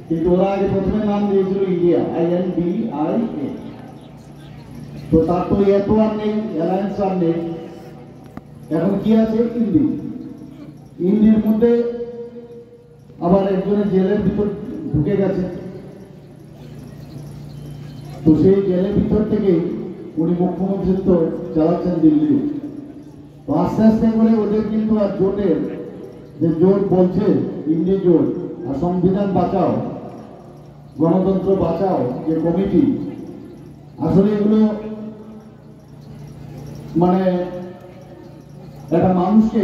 কিন্তু ওরা আগে প্রথমে নাম দিয়েছিল ইন্ডিয়া, INDIA। তো তার তো এত আর নেই, অ্যালায়েন্স আর নেই। এখন কি আছে? ইন্ডি। ইন্ডির মধ্যে আবার একজনের জেলের ভিতর ঢুকে গেছে। তো সেই জেলের ভিতর থেকে উনি মুখ্যমন্ত্রিত্ব চালাচ্ছেন দিল্লি। তো আস্তে আস্তে করে ওদের কিন্তু আর জোটের যে জোট বলছে, ইন্ডি জোট আর সংবিধান বাঁচাও, গণতন্ত্র বাঁচাও যে কমিটি, আসলে এগুলো মানে একটা মানুষকে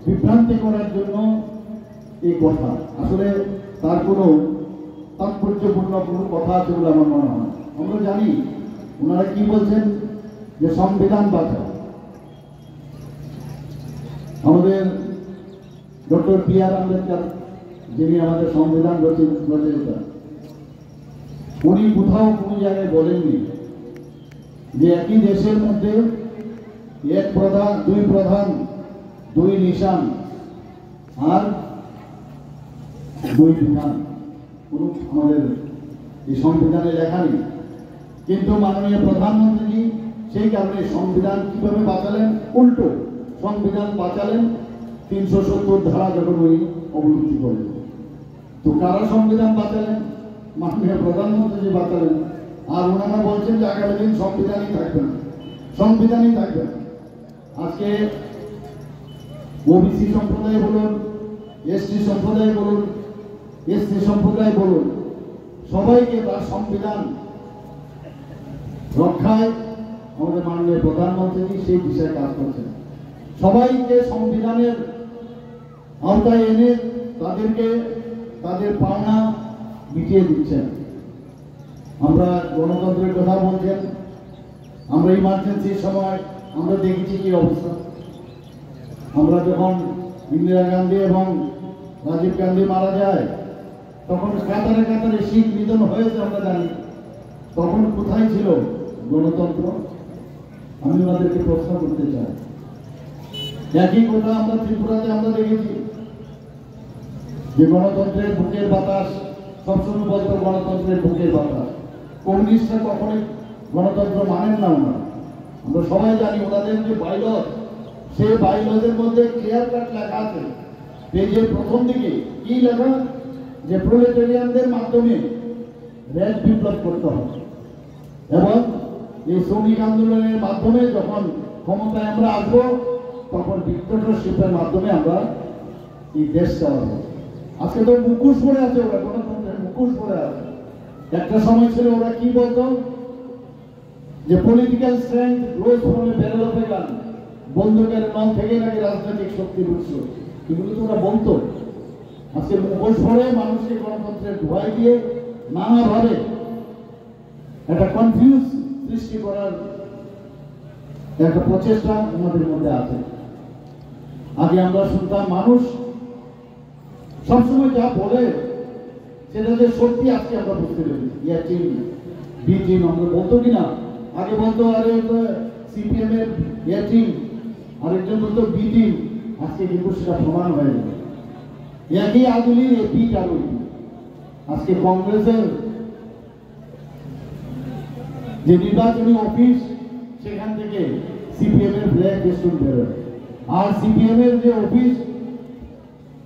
বিভ্রান্তি করার জন্য এই কথা। আসলে তার কোনো তাৎপর্যপূর্ণ কোনো কথা আছে বলে আমার মনে হয়। আমরা জানি ওনারা কি বলছেন, যে সংবিধান বাঁচাও। আমাদের ডক্টর B.R. আম্বেদকর, যিনি আমাদের সংবিধান রচয়িতা, উনি কোথাও কোনো জায়গায় বলেননি যে একই দেশের মধ্যে এক প্রধান, দুই প্রধান, দুই নিশান আর দুই বিধান। কোনো আমাদের এই সংবিধানে লেখা নেই। কিন্তু মাননীয় প্রধানমন্ত্রী সেই কারণে সংবিধান কিভাবে বাঁচালেন, উল্টো সংবিধান বাঁচালেন 370 ধারা যখন উনি অবলুপ্তি করলেন। তো কারা সংবিধান বাঁচালেন? মাননীয় প্রধানমন্ত্রী বাঁচালেন। আর ওনারা বলছেন যে আগামী দিন সংবিধানই থাকবে না, সংবিধানই থাকবে না। আজকে ওবিসি সম্প্রদায় বলুন, ST সম্প্রদায় বলুন, SC সম্প্রদায় বলুন, সবাইকে তার সংবিধান রক্ষায় আমাদের মাননীয় প্রধানমন্ত্রী সেই বিষয়ে কাজ করছেন। সবাইকে সংবিধানের আওতায় এনে তাদেরকে তাদের পাওনা মিটিয়ে দিচ্ছেন। আমরা গণতন্ত্রের কথা বলছেন, আমরা ইমার্জেন্সির সময় আমরা দেখেছি কি অবস্থা। আমরা যখন ইন্দিরা গান্ধী এবং রাজীব গান্ধী মারা যায়, তখন কাতারে কাতারে শিখ নিধন হয়েছে আমরা জানি। তখন কোথায় ছিল গণতন্ত্র? আমি ওনাদেরকে প্রশ্ন করতে চাই। একই কথা আমরা ত্রিপুরাতে আমরা দেখেছি যে গণতন্ত্রের বুকের বাতাস, সবসময় বলতো গণতন্ত্রের বুকের বাতাস। কমিউনিস্টরা কখনোই গণতন্ত্র মানেন না ওনারা। আমরা সবাই জানি ওনাদের যে বাইলজ, সেই বাইলজের মধ্যে ক্লিয়ার কাট লেখা আছে পেজের প্রথম দিকে কি লেখা, যে প্রোলেটারিয়ানদের মাধ্যমে রেড বিপ্লব করতে হবে এবং এই শ্রমিক আন্দোলনের মাধ্যমে যখন ক্ষমতায় আমরা আসবো তখন ডিক্টেটরশিপের মাধ্যমে আমরা এই দেশ চালাবো। আজকে তো মুখোশ পরে আছে ওরা, গণতন্ত্রের মুখোশ পরে আছে। একটা সময় ছিল ওরা কি বলতো, যে political strength grows from a barrel of a gun, বন্দুকের নল থেকে নাকি রাজনৈতিক শক্তির উৎস, এগুলো তো ওরা বলতো। আজকে মুখোশ পরে মানুষকে গণতন্ত্রের দোহাই দিয়ে নানাভাবে একটা কনফিউজ সৃষ্টি করার একটা প্রচেষ্টা আমাদের মধ্যে আছে। আগে আমরা শুনতাম মানুষ সবসময় যা বলে সেটা যে সত্যি, আজকে আমরা বুঝতে পেরেছি। ইয়া টিম, বি টিম আমরা বলতো কিনা, আগে বলতো আরে CPM এর ইয়া টিম, আরেকজন বলতো বি টিম। আজকে কিন্তু সেটা প্রমাণ হয়ে যাবে একই আদুলির এপি কারণ। আজকে কংগ্রেসের যে নির্বাচনী অফিস, সেখান থেকে CPM এর ব্ল্যাক ফেস্টুন বেরোয়, আর CPM এর যে অফিস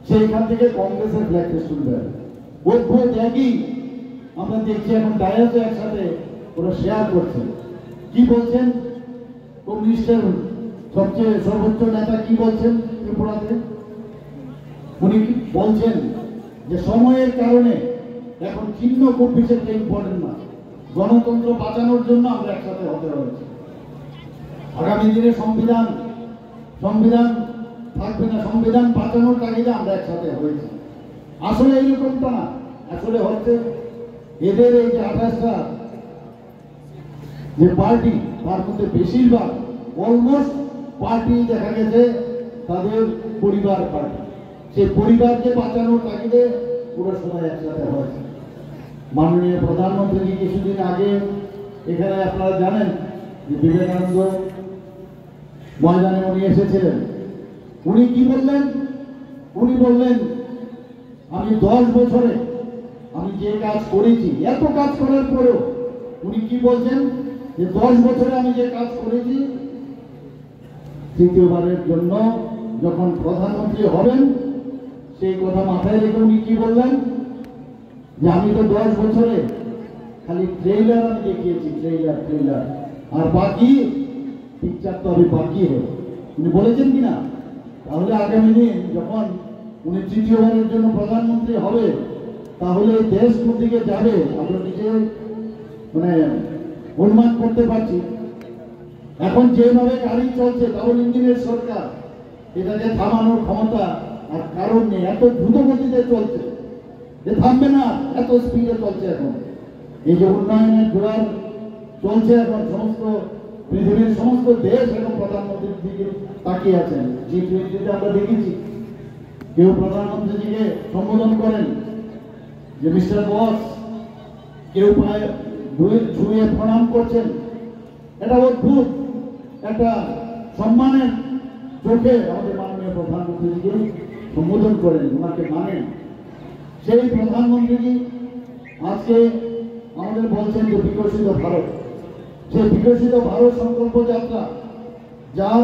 সেইখান থেকে কংগ্রেসের ব্ল্যাক ফেস্টুন বেরোয়। অদ্ভুত একই আমরা দেখছি। এখন ডায়াসে একসাথে ওরা শেয়ার করছে। কি বলছেন কমিউনিস্টের সবচেয়ে সর্বোচ্চ নেতা কি বলছেন ত্রিপুরাতে? উনি বলছেন যে সময়ের কারণে এখন চিহ্ন খুব বেশি ইম্পর্টেন্ট না, গণতন্ত্র বাঁচানোর জন্য আমরা একসাথে হতে হয়েছে। আগামী দিনে সংবিধান থাকবে না, সংবিধান বাঁচানোর তাগিদে আমরা একসাথে হয়েছি। আসলে এইরকমটা না, আসলে হচ্ছে এদের এই যে 28টা যে পার্টি, তার মধ্যে বেশিরভাগ অলমোস্ট পার্টি দেখা গেছে তাদের পরিবার পার্টি। সেই পরিবারকে বাঁচানোর তাগিদে পুরো সময় একসাথে হয়েছে। মাননীয় প্রধানমন্ত্রী কিছুদিন আগে এখানে আপনারা জানেন যে বিবেকানন্দ ময়দানে উনি এসেছিলেন। উনি কি বললেন? উনি বললেন আমি 10 বছরে আমি যে কাজ করেছি, এত কাজ করার পরেও উনি কি বলছেন যে 10 বছরে আমি যে কাজ করেছি, তৃতীয়বারের জন্য যখন প্রধানমন্ত্রী হবেন সেই কথা মাথায় রেখে উনি কি বললেন যে আমি তো 10 বছরে খালি ট্রেইলার আমি দেখিয়েছি, ট্রেইলার, আর বাকি পিকচার তো আমি বাকি হয়। উনি বলেছেন কিনা? তাহলে আগামী দিন যখন উনি তৃতীয়বারের জন্য প্রধানমন্ত্রী হবে, তাহলে দেশ কোন দিকে যাবে আমরা নিজে অনুমান করতে পারছি। এখন যেভাবে গাড়ি চলছে ডাবল ইঞ্জিনের সরকার, এটাকে থামানোর ক্ষমতা আর কারণ নেই। এত দ্রুত গতিতে চলছে যে থামবে না, এত স্পিডে চলছে। এখন এই যে উন্নয়নের জোয়ার চলছে, এখন সমস্ত পৃথিবীর সমস্ত দেশ এখন প্রধানমন্ত্রীর দিকে তাকিয়ে আছেন। G20-তে আমরা দেখেছি কেউ প্রধানমন্ত্রীজিকে সম্বোধন করেন যে মিস্টার বস, কেউ পায়ে ছুঁয়ে প্রণাম করছেন। এটা অদ্ভুত একটা সম্মানের চোখে আমাদের মাননীয় প্রধানমন্ত্রীজিকে সম্বোধন করেন, ওনাকে মানেন। সেই প্রধানমন্ত্রীজি আজকে আমাদের বলছেন যে বিকশিত ভারত, সেই বিকশিত ভারত সংকল্প যাত্রা, যার